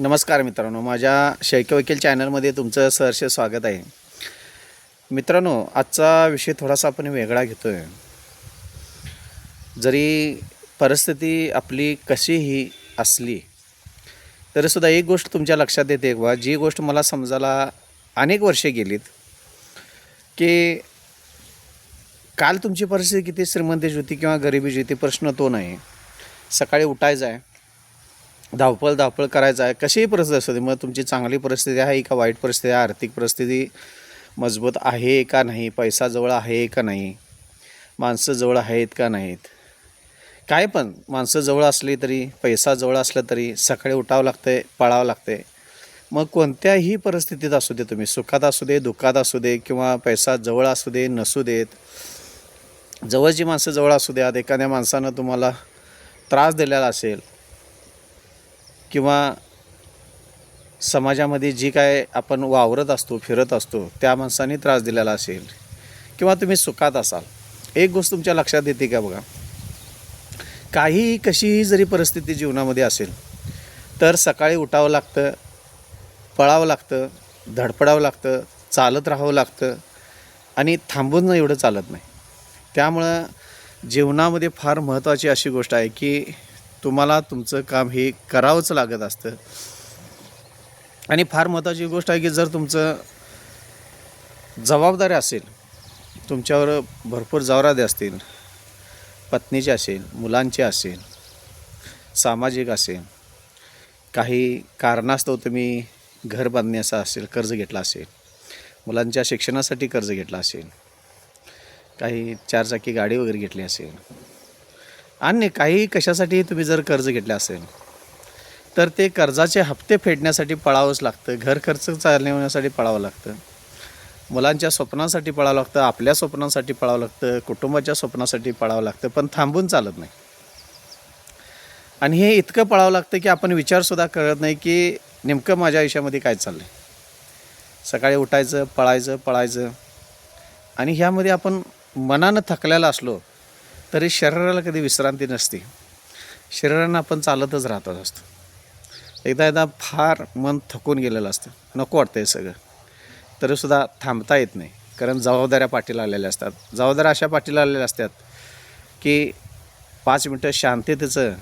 नमस्कार मित्रांनो, माझ्या शैक्य वकील चॅनलमध्ये तुमचं सहर्ष स्वागत आहे. मित्रांनो, आजचा विषय थोडासा आपण वेगळा घेतो आहे. जरी परिस्थिती आपली कशीही असली तरीसुद्धा एक गोष्ट तुमच्या लक्षात येते बा, जी गोष्ट मला समजायला अनेक वर्षे गेलीत की काल तुमची परिस्थिती किती श्रीमंतीची होती किंवा गरिबीची होती, प्रश्न तो नाही. सकाळी उठायचं आहे, धावपळ करायचं आहे, कशीही परिस्थिती असू दे. मग तुमची चांगली परिस्थिती आहे का वाईट परिस्थिती आहे, आर्थिक परिस्थिती मजबूत आहे का नाही, पैसा जवळ आहे का नाही, माणसं जवळ आहेत का नाहीत, काय पण माणसं जवळ असली तरी पैसा जवळ असला तरी सकाळी उठावं लागतं, पळावं लागतं. मग कोणत्याही परिस्थितीत असू दे, तुम्ही सुखात असू दे, दुःखात असू दे, किंवा पैसा जवळ असू दे नसू देत, जवळची माणसं जवळ असू द्यात, एखाद्या माणसानं तुम्हाला त्रास दिलेला असेल किंवा समाजामध्ये जी काय आपण वावरत असतो, फिरत असतो, त्या माणसाने त्रास दिलेला असेल, किंवा तुम्ही सुखात असाल, एक गोष्ट तुमच्या लक्षात येते का बघा, काहीही कशीही जरी परिस्थिती जीवनामध्ये असेल तर सकाळी उठावं लागतं, पळावं लागतं, धडपडावं लागतं, चालत राहावं लागतं आणि थांबून एवढं चालत नाही. त्यामुळं जीवनामध्ये फार महत्त्वाची अशी गोष्ट आहे की तुम्हाला तुमचं काम हे करावंच लागत असतं. आणि फार महत्त्वाची गोष्ट आहे की जर तुमचं जबाबदारी असेल, तुमच्यावर भरपूर जबाबदारी असतील, पत्नीची असेल, मुलांची असेल, सामाजिक असेल, काही कारणास्तव तुम्ही घर बांधण्याचा असेल कर्ज घेतला असेल, मुलांच्या शिक्षणासाठी कर्ज घेतला असेल, काही चारचाकी गाडी वगैरे घेतली असेल, आणि काही कशासाठी तुम्ही जर कर्ज घेतले असेल तर ते कर्जाचे हप्ते फेडण्यासाठी पळावंच लागतं, घर खर्च चालवण्यासाठी पळावं लागतं, मुलांच्या स्वप्नासाठी पळावं लागतं, आपल्या स्वप्नासाठी पळावं लागतं, कुटुंबाच्या स्वप्नासाठी पळावं लागतं, पण थांबून चालत नाही. आणि हे इतकं पळावं लागतं की आपण विचारसुद्धा करत नाही की नेमकं माझ्या आयुष्यामध्ये काय चाललं आहे. सकाळी उठायचं, पळायचं आणि ह्यामध्ये आपण मनानं थकलेला असलो तरी शरीराला कधी विश्रांती नसते. शरीरानं आपण चालतच राहतच असतो. एकदा फार मन थकून गेलेलं असतं, नको वाटतं हे सगळं, तरीसुद्धा थांबता येत नाही, कारण जबाबदाऱ्या पाठीला आलेल्या असतात. जबाबदाऱ्या अशा पाठीला आलेल्या असतात की 5 मिनटं शांततेचं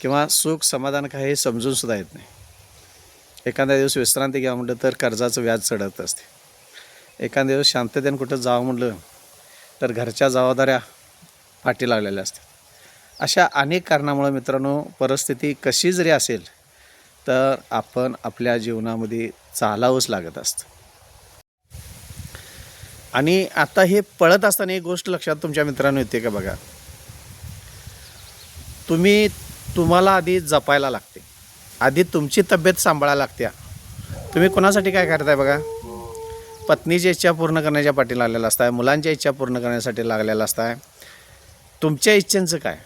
किंवा सुख समाधान काय हे समजूनसुद्धा येत नाही. एखाद्या दिवस विश्रांती घ्यावं म्हटलं तर कर्जाचं व्याज चढत असते. एखाद्या दिवस शांततेने कुठं जावं म्हटलं तर घरच्या जबाबदाऱ्या पाठी लागलेल्या असतात. अशा अनेक कारणामुळे मित्रांनो, परिस्थिती कशी जरी असेल तर आपण आपल्या जीवनामध्ये चालावंच लागत असतं. आणि आता हे पळत असताना एक गोष्ट लक्षात तुमच्या मित्रांनो येते का बघा, तुम्हाला आधी जपायला लागते, आधी तुमची तब्येत सांभाळायला लागते. तुम्ही कोणासाठी काय करताय बघा, पत्नीची इच्छा पूर्ण करण्याच्या पाठी लागलेला असताय, मुलांच्या इच्छा पूर्ण करण्यासाठी लागलेला असताय. तुमच्या इच्छांचं काय,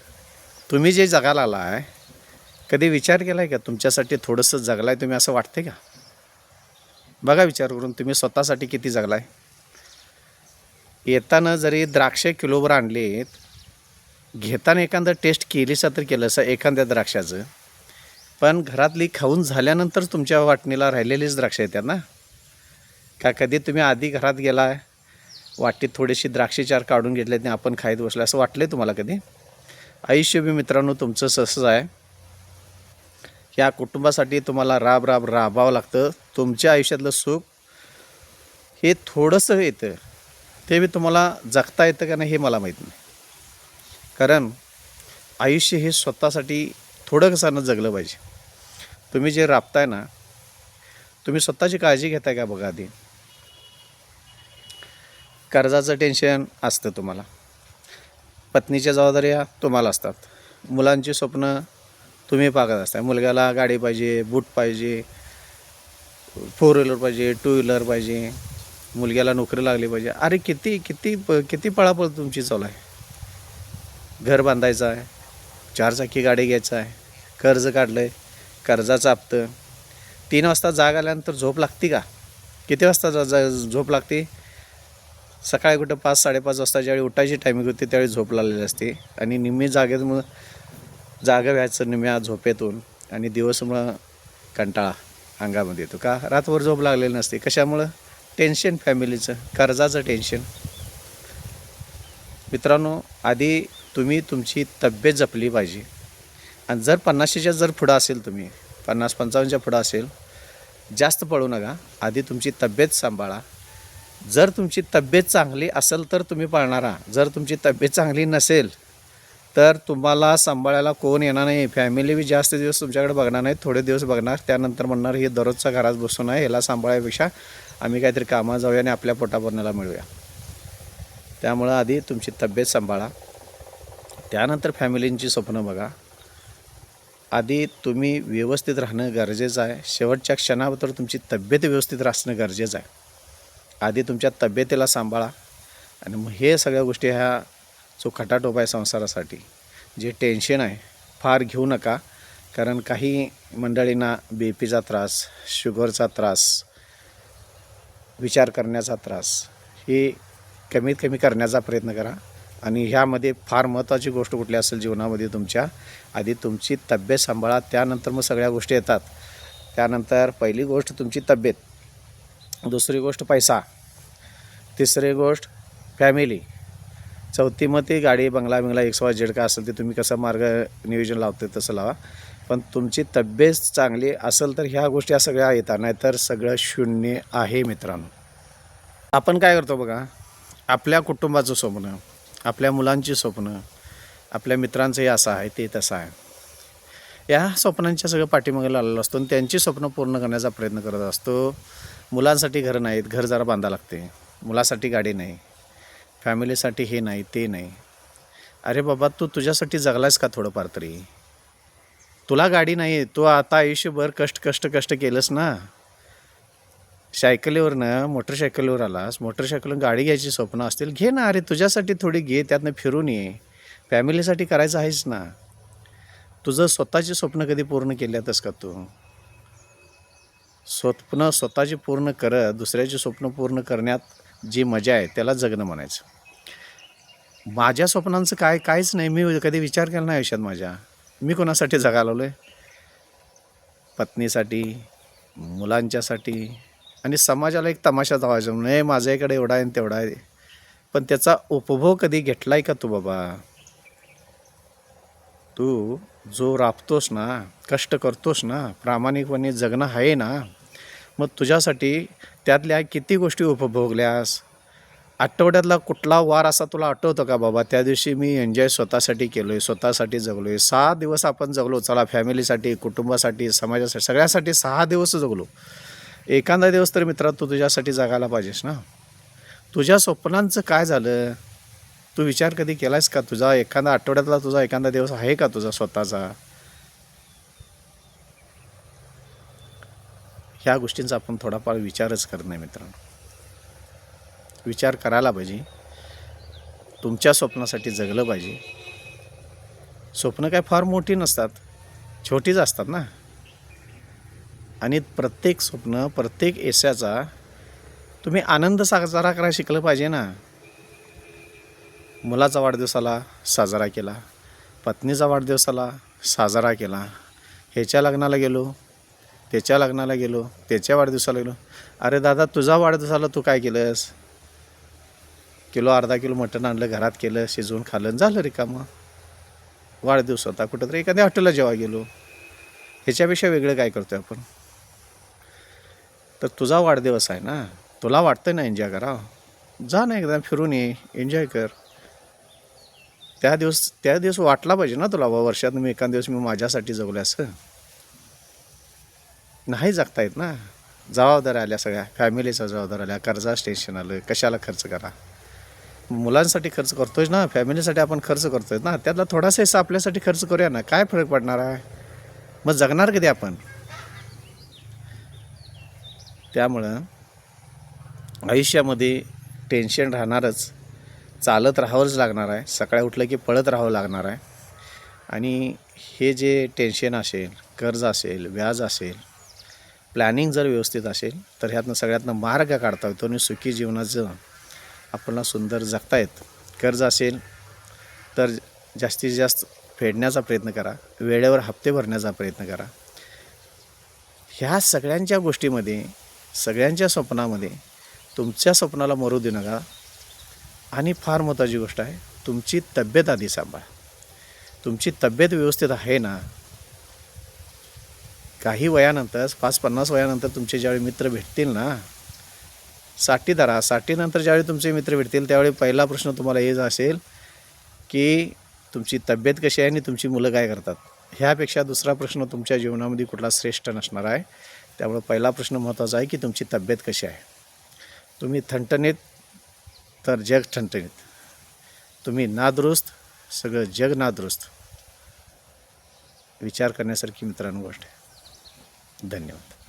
तुम्ही जे जगायला आला आहे, कधी विचार केला आहे का तुमच्यासाठी थोडंसं जगला आहे तुम्ही, असं वाटते का? बघा विचार करून, तुम्ही स्वतःसाठी किती जगला आहे. येताना जरी द्राक्षे किलोभर आणलेत, घेताना एखादं टेस्ट केलीसा तर केलं असं एखाद्या द्राक्षाचं, पण घरातली खाऊन झाल्यानंतर तुमच्या वाटणीला राहिलेलीच द्राक्ष येतात ना. का कधी तुम्ही आधी घरात गेला आहे, वाटीत थोडीशी द्राक्षे 4 काढून घेतले आणि आपण खाईत बसलो, असं वाटलं आहे तुम्हाला कधी? आयुष्य बी मित्रांनो तुमचं तसंच आहे. ह्या कुटुंबासाठी तुम्हाला राबावं लागतं. तुमच्या आयुष्यातलं सुख हे थोडंसं येतं, ते बी तुम्हाला जगता येतं का नाही हे मला माहीत नाही. कारण आयुष्य हे स्वतःसाठी थोडं कसानं जगलं पाहिजे. तुम्ही जे राबताय ना, तुम्ही स्वतःची काळजी घेताय का बघा आधी. कर्जाचं टेन्शन असतं तुम्हाला, पत्नीच्या जबाबदाऱ्या तुम्हाला असतात, मुलांची स्वप्न तुम्ही पाहत असता. मुलग्याला गाडी पाहिजे, बूट पाहिजे, 4 व्हीलर पाहिजे, 2 व्हीलर पाहिजे, मुलग्याला नोकरी लागली पाहिजे. अरे किती पळापळ तुमची चालू आहे. घर बांधायचं आहे, 4 चाकी गाडी घ्यायचं आहे, कर्ज काढलं आहे, कर्जाचं हप्तं. 3 वाजता जाग आल्यानंतर झोप लागते का? किती वाजता झोप लागते? सकाळी कुठं 5-5:30 वाजता ज्यावेळी उठायची टायमिंग होती त्यावेळी झोप लागलेली असते, आणि निम्मी जागेत मग जागा व्हायचं निम्म्या झोपेतून, आणि दिवस मग कंटाळा अंगामध्ये येतो का? रातभर झोप लागलेली नसते. कशामुळं? टेन्शन फॅमिलीचं, कर्जाचं टेन्शन. मित्रांनो, आधी तुम्ही तुमची तब्येत जपली पाहिजे. आणि जर 50च्या जर पुढं असेल, तुम्ही 50-55च्या पुढं असेल, जास्त पळू नका. आधी तुमची तब्येत सांभाळा. जर तुमची तब्येत चांगली असेल तर तुम्ही पळणारा. जर तुमची तब्येत चांगली नसेल तर तुम्हाला सांभाळायला कोण येणार नाही. फॅमिली बी जास्त दिवस तुमच्याकडे बघणार नाही, थोडे दिवस बघणार. त्यानंतर म्हणणार हे दररोजचा घरात बसून आहे, ह्याला सांभाळायपेक्षा आम्ही काहीतरी कामाला जाऊया आणि आपल्या पोटापाण्याला मिळूया. त्यामुळं आधी तुमची तब्येत सांभाळा, त्यानंतर फॅमिलींची स्वप्न बघा. आधी तुम्ही व्यवस्थित राहणं गरजेचं आहे. शेवटच्या क्षणाबद्दल तुमची तब्येत व्यवस्थित राहणं गरजेचं आहे. आधी तुमच्या तब्येतीला सांभाळा आणि मग हे सगळ्या गोष्टी ह्या जो खटाटोप आहे संसारासाठी, जे टेन्शन आहे फार घेऊ नका. कारण काही मंडळींना BP चा त्रास, शुगरचा त्रास, विचार करण्याचा त्रास हे कमीत कमी करण्याचा प्रयत्न करा. आणि ह्यामध्ये फार महत्त्वाची गोष्ट कुठली असेल जीवनामध्ये तुमच्या, आधी तुमची तब्येत सांभाळा, त्यानंतर मग सगळ्या गोष्टी येतात. त्यानंतर पहिली गोष्ट तुमची तब्येत, दुसरी गोष्ट पैसा, तिसरी गोष्ट फॅमिली, चौथी मग ती गाडी, बंगला बिंगला XYZ का असेल ते तुम्ही कसं मार्ग नियोजन लावते तसं लावा. पण तुमची तब्येत चांगली असेल तर ह्या गोष्टी सगळ्या येतात, नाहीतर सगळं शून्य आहे. मित्रांनो, आपण काय करतो बघा, आपल्या कुटुंबाचं स्वप्न, आपल्या मुलांची स्वप्न, आपल्या मित्रांचं हे असं आहे ते तसं आहे, या स्वप्नांच्या सगळं पाठीमागे लागलेलं असतो आणि त्यांची स्वप्न पूर्ण करण्याचा प्रयत्न करत असतो. मुलांसाठी घरं नाहीत, घर जरा बांधावं लागते. मुलासाठी गाडी नाही, फॅमिलीसाठी हे नाही ते नाही. अरे बाबा, तू तुझ्यासाठी जगलास का थोडंफार तरी? तुला गाडी नाही, तू आता आयुष्यभर कष्ट केलंस ना. सायकलीवरनं मोटरसायकलीवर आलास, मोटरसायकलून गाडी घ्यायची स्वप्न असतील, घे ना. अरे तुझ्यासाठी थोडी घे, त्यातनं फिरून ये. फॅमिलीसाठी करायचं आहेच ना. तुझं स्वतःची स्वप्न कधी पूर्ण केल्यातस का तू? स्वप्न स्वतःची पूर्ण करत दुसऱ्याची स्वप्न पूर्ण करण्यात जी मजा आहे त्याला जगणं म्हणायचं. माझ्या स्वप्नांचं काहीच नाही. मी कधी विचार केला नाही आयुष्यात माझ्या. मी कोणासाठी जगायला लागलो आहे? पत्नीसाठी, मुलांच्यासाठी आणि समाजाला एक तमाशा दावायचा नाही, माझ्याकडे एवढा आहे तेवढा आहे. पण त्याचा उपभोग कधी घेतला आहे का तू बाबा? तू जो राबतोस ना, कष्ट करतोस ना, प्रामाणिकपणे जगणं आहे ना, मग तुझ्यासाठी त्यातल्या किती गोष्टी उपभोगल्यास? आठवड्यातला कुठला वार असा तुला आठवतो का बाबा, त्या दिवशी मी एन्जॉय स्वतःसाठी केलो आहे, स्वतःसाठी जगलो आहे? 6 दिवस आपण जगलो, चला फॅमिलीसाठी, कुटुंबासाठी, समाजासाठी, सगळ्यासाठी 6 दिवस जगलो. एखादा दिवस तर मित्रा तू तुझ्यासाठी जगायला पाहिजेस ना. तुझ्या स्वप्नांचं काय झालं? तू विचार कधी केलायस का? तुझा एखादा आठवड्यातला तुझा एखादा दिवस आहे का तुझा स्वतःचा? ह्या गोष्टींचा आपण थोडाफार विचारच करत नाही मित्रांनो. विचार करायला पाहिजे. तुमच्या स्वप्नासाठी जगलं पाहिजे. स्वप्न काय फार मोठी नसतात, छोटीच असतात ना. आणि प्रत्येक स्वप्न, प्रत्येक यशाचा तुम्ही आनंद साजरा करायला शिकलं पाहिजे ना. मुलाचा वाढदिवसाला साजरा केला, पत्नीचा वाढदिवसाला साजरा केला, ह्याच्या लग्नाला गेलो, त्याच्या लग्नाला गेलो, त्याच्या वाढदिवसाला गेलो. अरे दादा, तुझा वाढदिवसाला तू काय केलंस? किलो अर्धा किलो मटण आणलं, घरात केलं, शिजवून खाल्लं, झालं रिकामं. वाढदिवस होता, कुठंतरी एखाद्या हॉटेलला जेव्हा गेलो. ह्याच्यापेक्षा वेगळं काय करतो आपण? तर तुझा वाढदिवस आहे ना, तुला वाटतं ना एन्जॉय करा, जा ना एकदा फिरून ये, एन्जॉय कर. त्या दिवस वाटला पाहिजे ना तुला, वर्षात मी एखाद दिवस मी माझ्यासाठी जगलो असं नाही जगता येत ना. जबाबदाऱ्या आल्या, सगळ्या फॅमिलीचा जबाबदाऱ्या आल्या, कर्जाचं टेन्शन आलं, कशाला खर्च करा. मुलांसाठी खर्च करतोय ना, फॅमिलीसाठी आपण खर्च करतोय ना, त्यातला थोडासा हिस्सा आपल्यासाठी खर्च करूया ना. काय फरक पडणार आहे? मग जगणार कधी आपण? त्यामुळं आयुष्यामध्ये टेन्शन राहणारच, चालत राहावंच लागणार आहे, सकाळी उठलं की पळत राहावं लागणार आहे. आणि हे जे टेन्शन असेल, कर्ज असेल, व्याज असेल, प्लॅनिंग जर व्यवस्थित असेल तर ह्यातनं सगळ्यातनं मार्ग काढता येतो आणि सुखी जीवनाचं आपल्याला सुंदर जगता येतं. कर्ज असेल तर जास्तीत जास्त फेडण्याचा प्रयत्न करा, वेळेवर हप्ते भरण्याचा प्रयत्न करा. ह्या सगळ्यांच्या गोष्टीमध्ये, सगळ्यांच्या स्वप्नामध्ये तुमच्या स्वप्नाला मरू देऊ नका. आणि फार महत्त्वाची गोष्ट आहे, तुमची तब्येत आधी सांभाळा. तुमची तब्येत व्यवस्थित आहे ना, काही वयानंतर 50 वयानंतर तुमचे ज्यावेळी मित्र भेटतील ना, 60 धरा, 60 नंतर ज्यावेळी तुमचे मित्र भेटतील त्यावेळी पहिला प्रश्न तुम्हाला हेच असेल की तुमची तब्येत कशी आहे आणि तुमची मुलं काय करतात. ह्यापेक्षा दुसरा प्रश्न तुमच्या जीवनामध्ये कुठला श्रेष्ठ नसणार आहे. त्यामुळे पहिला प्रश्न महत्त्वाचा आहे की तुमची तब्येत कशी आहे. तुम्ही ठणठणीत तर जग ठणठणीत, तुम्ही नादुरुस्त सगळं जग नादुरुस्त. विचार करण्यासारखी मित्रांनो गोष्ट आहे. धन्यवाद.